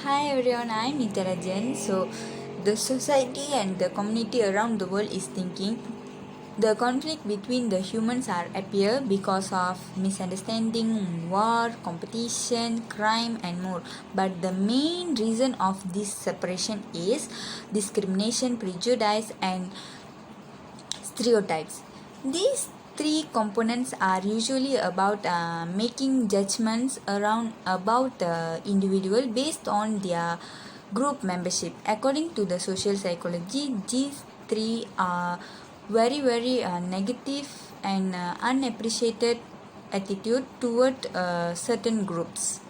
Hi everyone, I'm Intelligent. So, the society and the community around the world is thinking the conflict between the humans are appear because of misunderstanding, war, competition, crime, and more. But the main reason of this separation is discrimination, prejudice, and stereotypes. These three components are usually about making judgments around about the individual based on their group membership. According to the social psychology, these three are very negative and unappreciated attitude toward certain groups.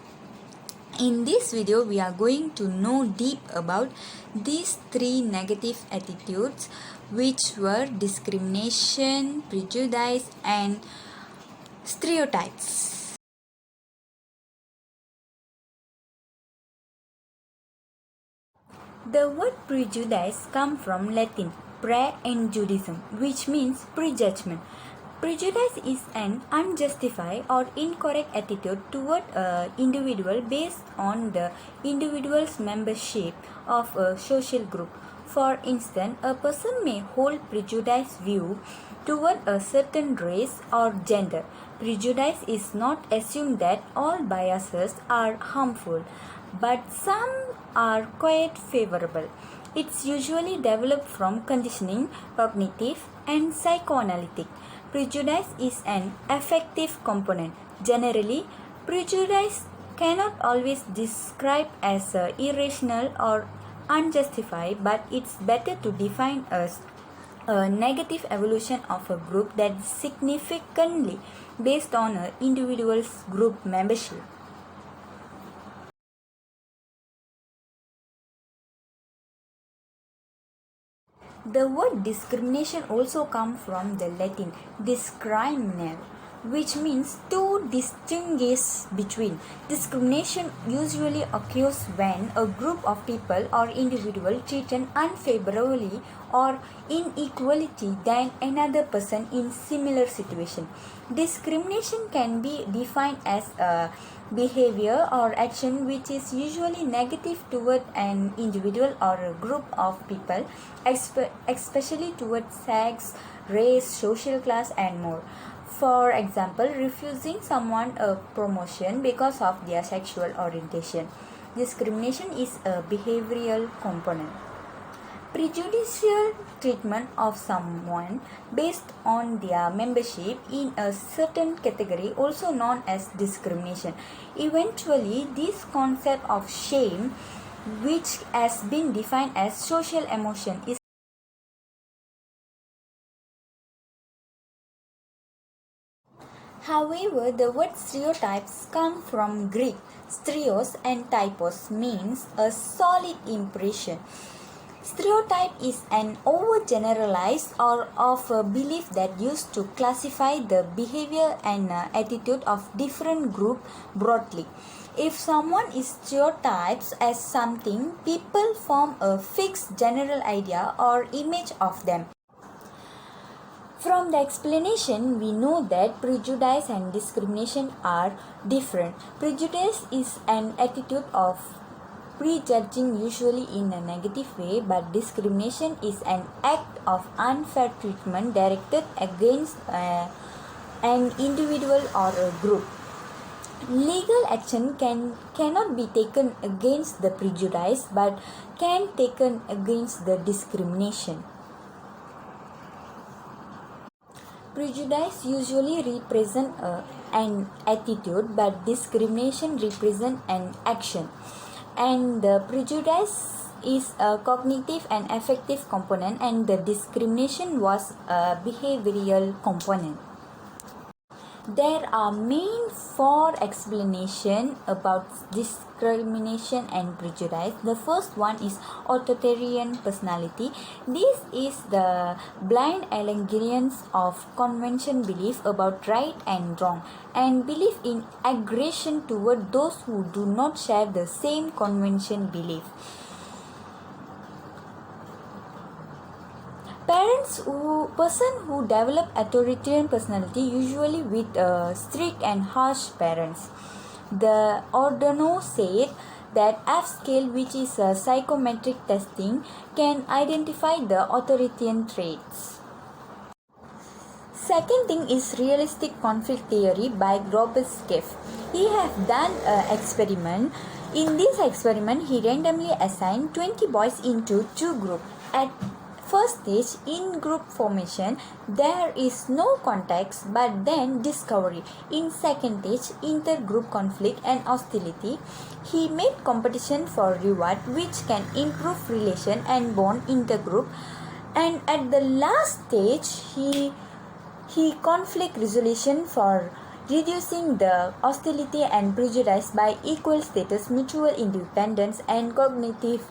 In this video, we are going to know deep about these three negative attitudes, which were discrimination, prejudice, and stereotypes. The word prejudice comes from Latin pre and Judaism, which means prejudgment. Prejudice is an unjustified or incorrect attitude toward an individual based on the individual's membership of a social group. For instance, a person may hold prejudiced view toward a certain race or gender. Prejudice is not assumed that all biases are harmful, but some are quite favorable. It's usually developed from conditioning, cognitive, and psychoanalytic. Prejudice is an affective component. Generally, prejudice cannot always describe as irrational or unjustified, but it's better to define as a negative evolution of a group that is significantly based on an individual's group membership. The word discrimination also comes from the Latin discriminare, which means to distinguish between. Discrimination usually occurs when a group of people or individual treated unfavorably or inequality than another person in similar situation. Discrimination can be defined as a behavior or action which is usually negative toward an individual or a group of people, especially towards sex, race, social class, and more. For example, refusing someone a promotion because of their sexual orientation. Discrimination is a behavioral component. Prejudicial treatment of someone based on their membership in a certain category, also known as discrimination. Eventually, this concept of shame, which has been defined as social emotion, is However, the word stereotypes come from Greek. Stereos and typos means a solid impression. Stereotype is an overgeneralized or of a belief that used to classify the behavior and attitude of different group broadly. If someone is stereotyped as something, people form a fixed general idea or image of them. From the explanation, we know that prejudice and discrimination are different. Prejudice is an attitude of prejudging, usually in a negative way, but discrimination is an act of unfair treatment directed against an individual or a group. Legal action cannot be taken against the prejudice, but can taken against the discrimination. Prejudice usually represents an attitude, but discrimination represents an action. And the prejudice is a cognitive and affective component, and the discrimination was a behavioral component. There are main four explanations about discrimination and prejudice. The first one is authoritarian personality. This is the blind allegiance of convention belief about right and wrong, and belief in aggression toward those who do not share the same convention belief. Person who develop authoritarian personality usually with strict and harsh parents. The Ordano said that F-scale, which is a psychometric testing, can identify the authoritarian traits. Second thing is realistic conflict theory by Robert He have done an experiment. In this experiment, he randomly assigned 20 boys into two groups. At first stage, in group formation, there is no context but then discovery. In second stage, intergroup conflict and hostility, he made competition for reward which can improve relation and bond intergroup. And at the last stage, he conflict resolution for reducing the hostility and prejudice by equal status, mutual independence, and cognitive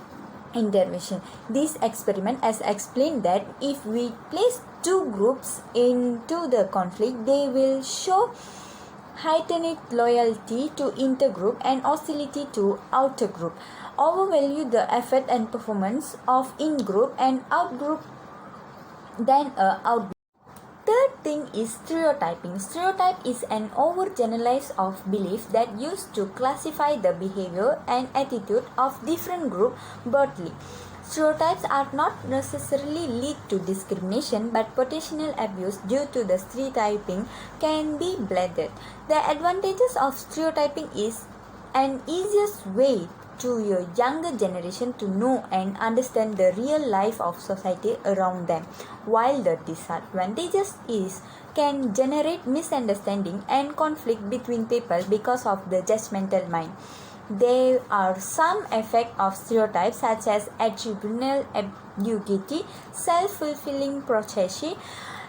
intervention. This experiment has explained that if we place two groups into the conflict, they will show heightened loyalty to intergroup and hostility to outer group, overvalue the effort and performance of in-group and out-group than out. Third thing is stereotyping. Stereotype is an overgeneralized of belief that used to classify the behavior and attitude of different groups broadly. Stereotypes are not necessarily lead to discrimination, but potential abuse due to the stereotyping can be blended. The advantages of stereotyping is an easiest way to your younger generation to know and understand the real life of society around them, while the disadvantages is can generate misunderstanding and conflict between people because of the judgmental mind. There are some effects of stereotypes such as attributional ambiguity, self-fulfilling prophecy,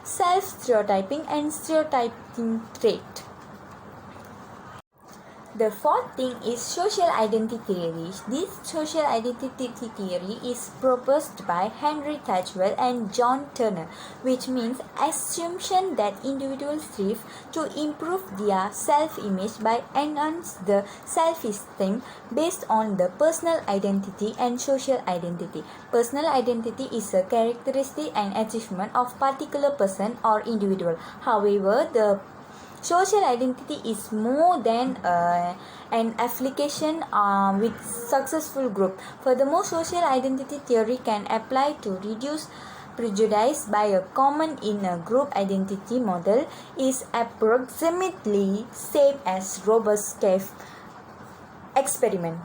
self-stereotyping, and stereotyping trait. The fourth thing is social identity theory. This social identity theory is proposed by Henry Tachwell and John Turner, which means assumption that individuals strive to improve their self-image by enhance the self-esteem based on the personal identity and social identity. Personal identity is a characteristic and achievement of particular person or individual. However, the social identity is more than an affiliation with successful group. Furthermore, social identity theory can apply to reduce prejudice by a common in a group identity model is approximately same as robust case experiment.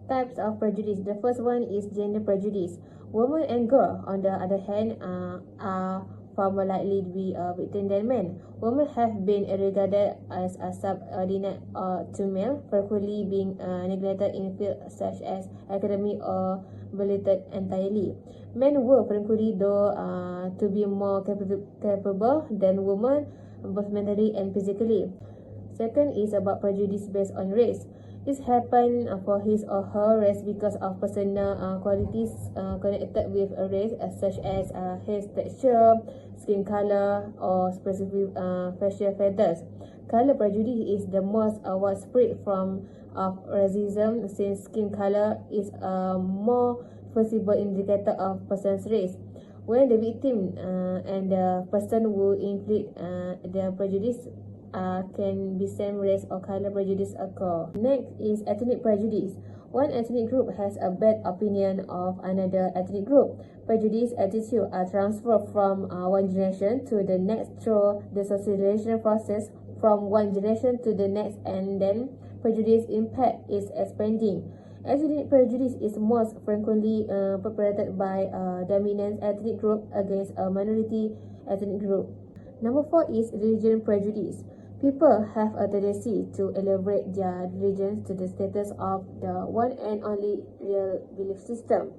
Types of prejudice. The first one is gender prejudice. Women and girls, on the other hand, are far more likely to be victim than men. Women have been regarded as a subordinate to male, frequently being neglected in fields such as academy or belittled entirely. Men were frequently though to be more capable than women, both mentally and physically. Second is about prejudice based on race. This happened for his or her race because of personal qualities connected with a race, such as hair texture, skin color, or specific facial features. Color prejudice is the most widespread form of racism, since skin color is a more visible indicator of person's race. When the victim and the person who inflict the prejudice can be same race or color prejudice occur. Next is ethnic prejudice. One ethnic group has a bad opinion of another ethnic group. Prejudice attitudes are transferred from one generation to the next through the socialization process from one generation to the next, and then prejudice impact is expanding. Ethnic prejudice is most frequently perpetrated by a dominant ethnic group against a minority ethnic group. Number 4 is religion prejudice. People have a tendency to elevate their religions to the status of the one and only real belief system.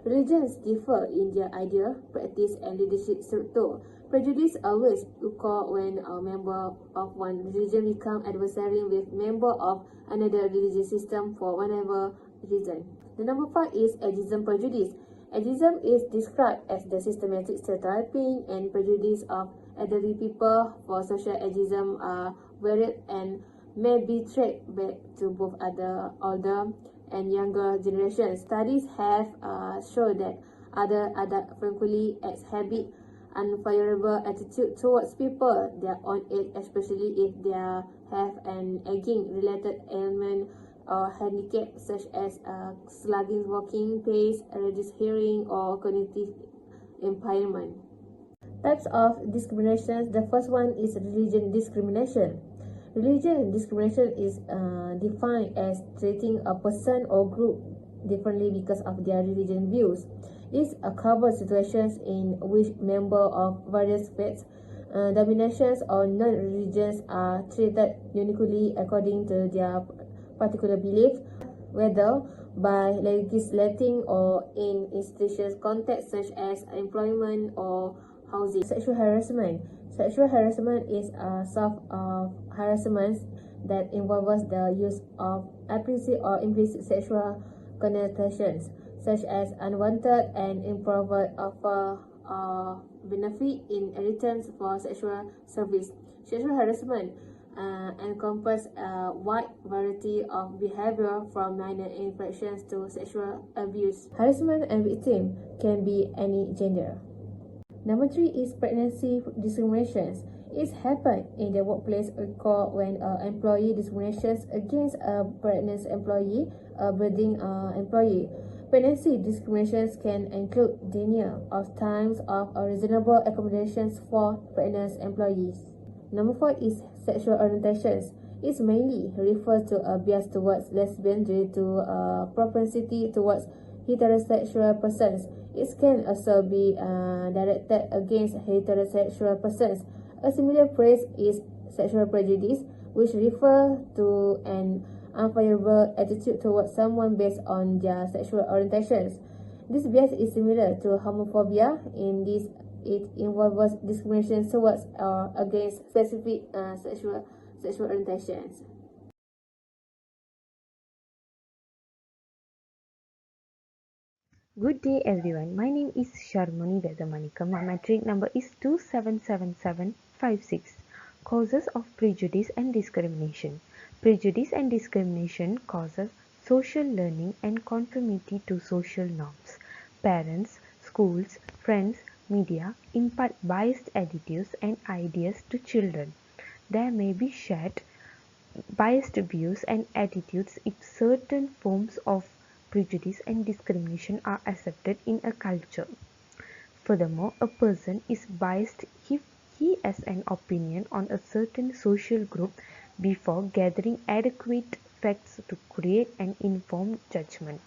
Religions differ in their idea, practice, and leadership structure. Prejudice always occurs when a member of one religion becomes adversary with member of another religious system for whatever reason. The number 5 is ageism prejudice. Ageism is described as the systematic stereotyping and prejudice of elderly people. For social ageism are varied and may be traced back to both older and younger generations. Studies have shown that other adults frequently exhibit unfavorable attitude towards people their own age, especially if they have an aging related ailment or handicap such as sluggish walking pace, reduced hearing, or cognitive impairment. Types of discrimination. The first one is religion discrimination. Religion discrimination is defined as treating a person or group differently because of their religion views. This covers situations in which members of various faiths, denominations, or non-religions are treated uniquely according to their particular belief, whether by legislating or in institutions contexts such as employment or housing. Sexual harassment. Sexual harassment is a sort of harassment that involves the use of explicit or implicit sexual connotations, such as unwanted and improper offer or benefit in return for sexual service. Sexual harassment encompass a wide variety of behavior from minor infractions to sexual abuse. Harassment and victim can be any gender. Number 3 is pregnancy discriminations. It happens in the workplace occur when employee discriminations against a pregnant employee, a birthing employee. Pregnancy discriminations can include denial of times of reasonable accommodations for pregnant employees. Number 4 is sexual orientations. It mainly refers to a bias towards lesbian due to a propensity towards heterosexual persons. It can also be directed against heterosexual persons. A similar phrase is sexual prejudice, which refers to an unfavorable attitude towards someone based on their sexual orientations. This bias is similar to homophobia. In this, it involves discrimination towards or against specific sexual orientations. Good day everyone, my name is Sharmani Vedamanikam. My metric number is 277756. Causes of prejudice and discrimination. Prejudice and discrimination causes social learning and conformity to social norms. Parents, schools, friends, media impart biased attitudes and ideas to children. There may be shared biased views and attitudes if certain forms of prejudice and discrimination are accepted in a culture. Furthermore, a person is biased if he has an opinion on a certain social group before gathering adequate facts to create an informed judgment.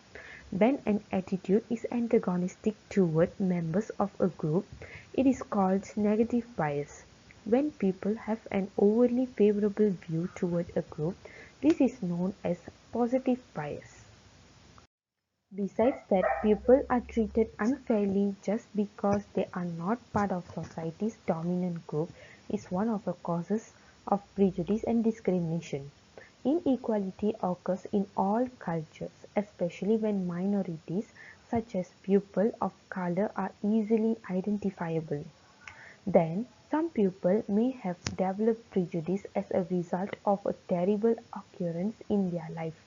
When an attitude is antagonistic toward members of a group, it is called negative bias. When people have an overly favorable view toward a group, this is known as positive bias. Besides that, people are treated unfairly just because they are not part of society's dominant group is one of the causes of prejudice and discrimination. Inequality occurs in all cultures, especially when minorities such as people of color are easily identifiable. Then, some people may have developed prejudice as a result of a terrible occurrence in their life.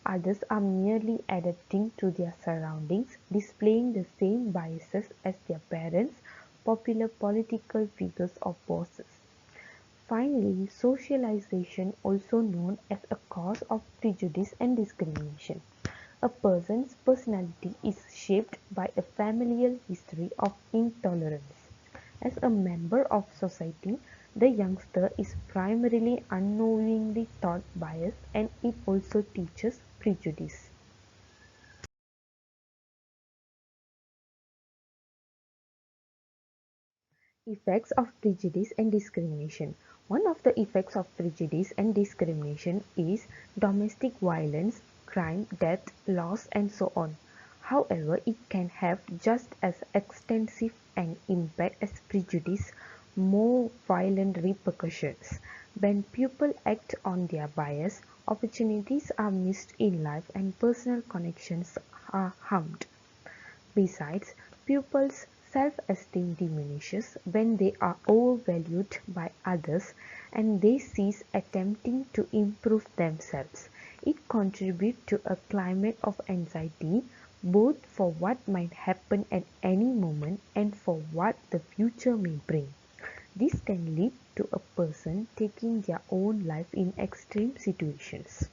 Others are merely adapting to their surroundings, displaying the same biases as their parents, popular political figures, or bosses. Finally, socialization, also known as a cause of prejudice and discrimination. A person's personality is shaped by a familial history of intolerance. As a member of society, the youngster is primarily unknowingly taught bias and it also teaches prejudice. Effects of prejudice and discrimination. One of the effects of prejudice and discrimination is domestic violence, crime, death, loss, and so on. However, it can have just as extensive an impact as prejudice, more violent repercussions. When people act on their bias, opportunities are missed in life and personal connections are harmed. Besides, pupils' self-esteem diminishes when they are overvalued by others and they cease attempting to improve themselves. It contributes to a climate of anxiety, both for what might happen at any moment and for what the future may bring. This can lead to a person taking their own life in extreme situations.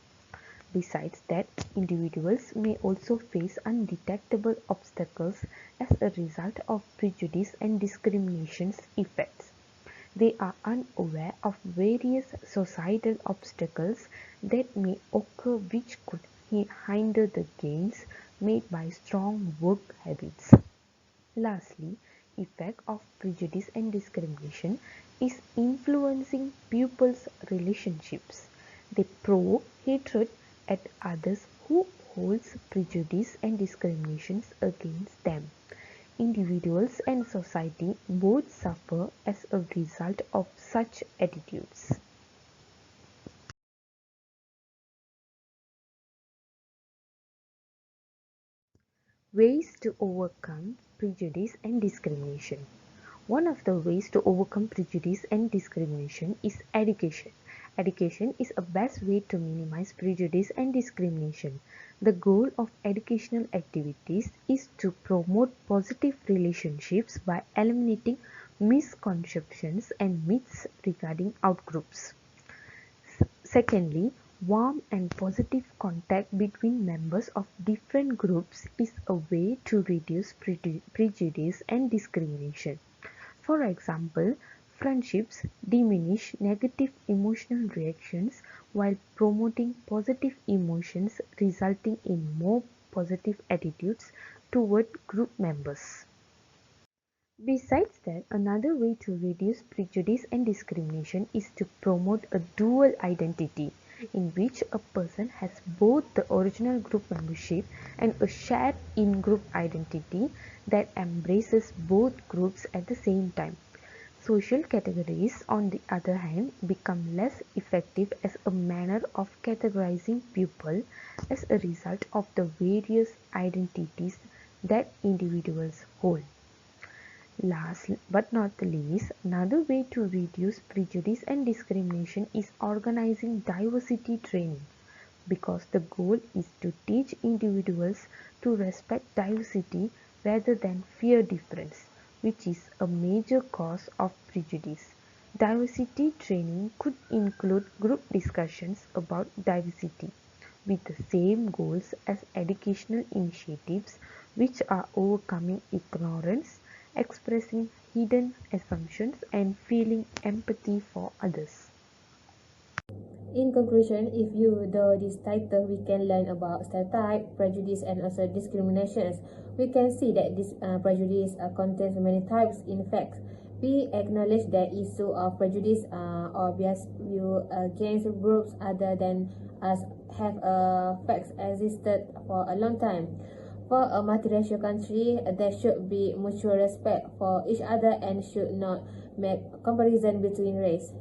Besides that, individuals may also face undetectable obstacles as a result of prejudice and discrimination's effects. They are unaware of various societal obstacles that may occur which could hinder the gains made by strong work habits. Lastly, effect of prejudice and discrimination is influencing pupils' relationships. They provoke hatred at others who holds prejudice and discriminations against them. Individuals and society both suffer as a result of such attitudes. Ways to overcome prejudice and discrimination. One of the ways to overcome prejudice and discrimination is education. Education is a best way to minimize prejudice and discrimination. The goal of educational activities is to promote positive relationships by eliminating misconceptions and myths regarding outgroups. Secondly, warm and positive contact between members of different groups is a way to reduce prejudice and discrimination. For example, friendships diminish negative emotional reactions while promoting positive emotions, resulting in more positive attitudes toward group members. Besides that, another way to reduce prejudice and discrimination is to promote a dual identity, in which a person has both the original group membership and a shared in-group identity that embraces both groups at the same time. Social categories, on the other hand, become less effective as a manner of categorizing people as a result of the various identities that individuals hold. Last but not the least, another way to reduce prejudice and discrimination is organizing diversity training, because the goal is to teach individuals to respect diversity rather than fear difference, which is a major cause of prejudice. Diversity training could include group discussions about diversity, with the same goals as educational initiatives, which are overcoming ignorance, expressing hidden assumptions, and feeling empathy for others. In conclusion, if you do this title, we can learn about stereotype, prejudice, and also discriminations. We can see that this prejudice contains many types. In fact, we acknowledge the issue of prejudice or bias view against groups other than us have facts existed for a long time. For a multiracial country, there should be mutual respect for each other and should not make comparison between race.